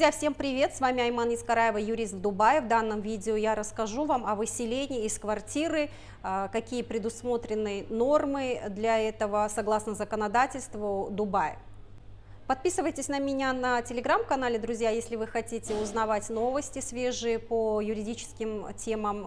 Друзья, всем привет! С вами Айман Искараева, юрист в Дубае. В данном видео я расскажу вам о выселении из квартиры, какие предусмотрены нормы для этого согласно законодательству Дубая. Подписывайтесь на меня на телеграм-канале, друзья, если вы хотите узнавать новости свежие по юридическим темам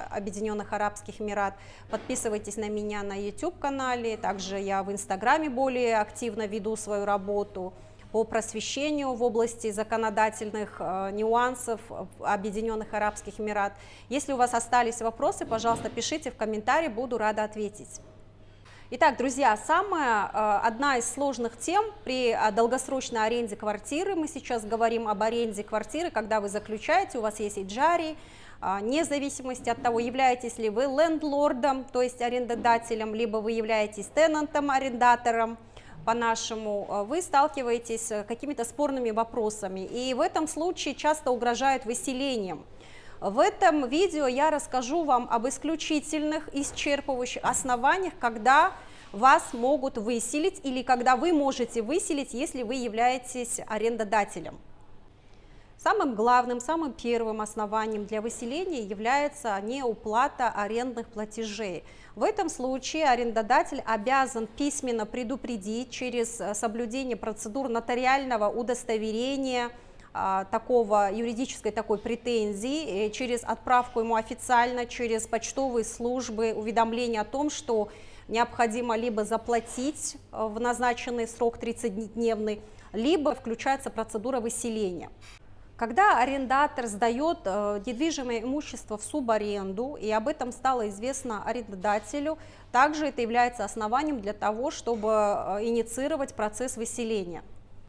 Объединенных Арабских Эмиратов. Подписывайтесь на меня на YouTube-канале, также я в Инстаграме более активно веду свою работу по просвещению в области законодательных нюансов Объединенных Арабских Эмиратов. Если у вас остались вопросы, пожалуйста, пишите в комментарии, буду рада ответить. Итак, друзья, одна из сложных тем при долгосрочной аренде квартиры, мы сейчас говорим об аренде квартиры, когда вы заключаете, у вас есть иджари, вне зависимости от того, являетесь ли вы лендлордом, то есть арендодателем, либо вы являетесь тенантом, арендатором, по-нашему, вы сталкиваетесь с какими-то спорными вопросами, и в этом случае часто угрожают выселением. В этом видео я расскажу вам об исключительных, исчерпывающих основаниях, когда вас могут выселить или когда вы можете выселить, если вы являетесь арендодателем. Самым главным, самым первым основанием для выселения является неуплата арендных платежей. В этом случае арендодатель обязан письменно предупредить через соблюдение процедур нотариального удостоверения такого юридической такой претензии, через отправку ему официально, через почтовые службы уведомления о том, что необходимо либо заплатить в назначенный срок 30-дневный, либо включается процедура выселения. Когда арендатор сдает недвижимое имущество в субаренду, и об этом стало известно арендодателю, также это является основанием для того, чтобы инициировать процесс выселения.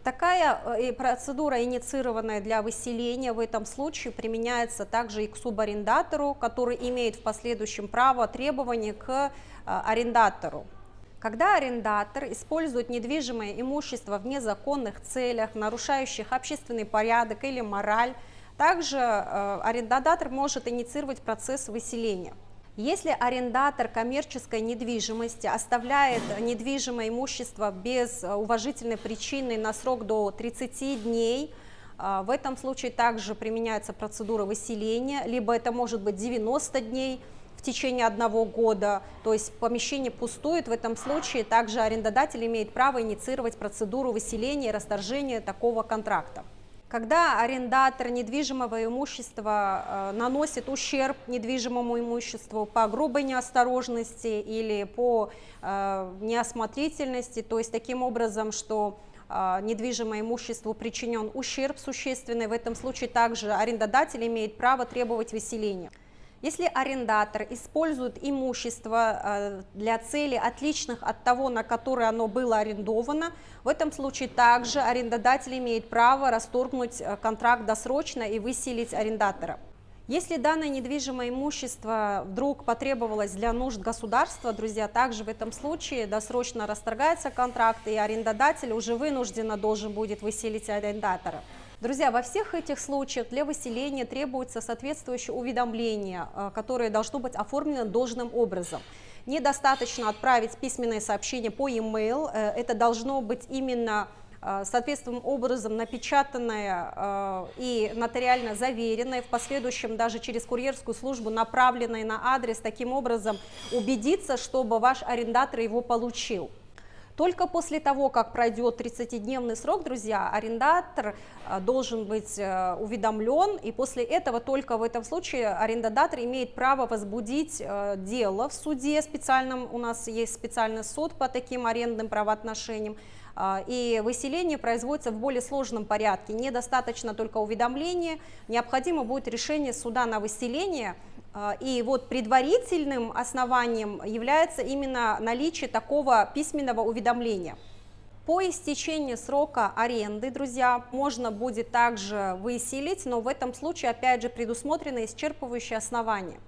Такая процедура, инициированная для выселения, в этом случае применяется также и к субарендатору, который имеет в последующем право требований к арендатору. Когда арендатор использует недвижимое имущество в незаконных целях, нарушающих общественный порядок или мораль, также арендодатель может инициировать процесс выселения. Если арендатор коммерческой недвижимости оставляет недвижимое имущество без уважительной причины на срок до 30 дней, в этом случае также применяется процедура выселения, либо это может быть 90 дней, в течение 1 года, то есть помещение пустует, в этом случае также арендодатель имеет право инициировать процедуру выселения и расторжения такого контракта. Когда арендатор недвижимого имущества наносит ущерб недвижимому имуществу по грубой неосторожности или по неосмотрительности, то есть таким образом, что недвижимое имуществу причинен ущерб существенный, в этом случае также арендодатель имеет право требовать выселения. Если арендатор использует имущество для целей, отличных от того, на которое оно было арендовано, в этом случае также арендодатель имеет право расторгнуть контракт досрочно и выселить арендатора. Если данное недвижимое имущество вдруг потребовалось для нужд государства, друзья, также в этом случае досрочно расторгается контракт, и арендодатель уже вынужденно должен будет выселить арендатора. Друзья, во всех этих случаях для выселения требуется соответствующее уведомление, которое должно быть оформлено должным образом. Недостаточно отправить письменное сообщение по e-mail, это должно быть именно соответственным образом напечатанное и нотариально заверенное, в последующем даже через курьерскую службу направленное на адрес, таким образом убедиться, чтобы ваш арендатор его получил. Только после того, как пройдет 30-дневный срок, друзья, арендатор должен быть уведомлен, и после этого только в этом случае арендодатель имеет право возбудить дело в суде специальном, у нас есть специальный суд по таким арендным правоотношениям, и выселение производится в более сложном порядке, недостаточно только уведомления, необходимо будет решение суда на выселение. И вот предварительным основанием является именно наличие такого письменного уведомления. По истечении срока аренды, друзья, можно будет также выселить, но в этом случае опять же предусмотрено исчерпывающее основание.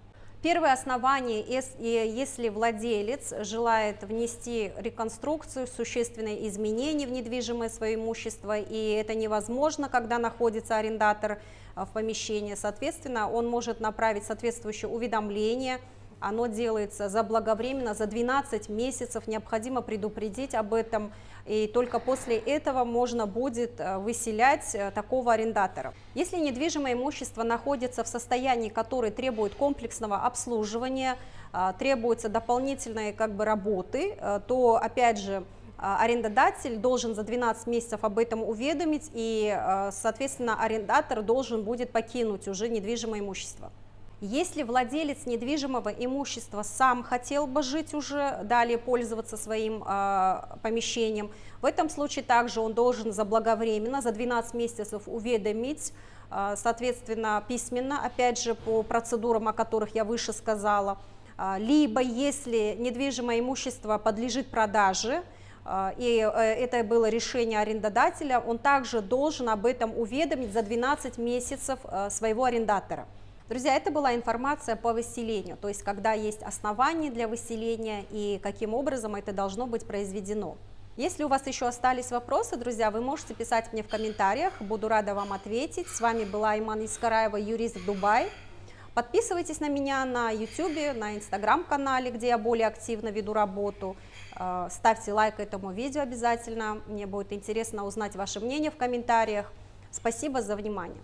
Первое основание, если владелец желает внести реконструкцию, существенные изменения в недвижимое свое имущество, и это невозможно, когда находится арендатор в помещении, соответственно, он может направить соответствующее уведомление оно делается заблаговременно, за 12 месяцев, необходимо предупредить об этом, и только после этого можно будет выселять такого арендатора. Если недвижимое имущество находится в состоянии, которое требует комплексного обслуживания, требуются дополнительные работы, то опять же арендодатель должен за 12 месяцев об этом уведомить, и, соответственно, арендатор должен будет покинуть уже недвижимое имущество. Если владелец недвижимого имущества сам хотел бы жить уже, далее пользоваться своим помещением, в этом случае также он должен заблаговременно, за 12 месяцев уведомить, соответственно, письменно, опять же, по процедурам, о которых я выше сказала. Либо, если недвижимое имущество подлежит продаже, и это было решение арендодателя, он также должен об этом уведомить за 12 месяцев своего арендатора. Друзья, это была информация по выселению, то есть когда есть основания для выселения и каким образом это должно быть произведено. Если у вас еще остались вопросы, друзья, вы можете писать мне в комментариях, буду рада вам ответить. С вами была Иман Искараева, юрист в Дубае. Подписывайтесь на меня на YouTube, на Instagram-канале, где я более активно веду работу. Ставьте лайк этому видео обязательно, мне будет интересно узнать ваше мнение в комментариях. Спасибо за внимание.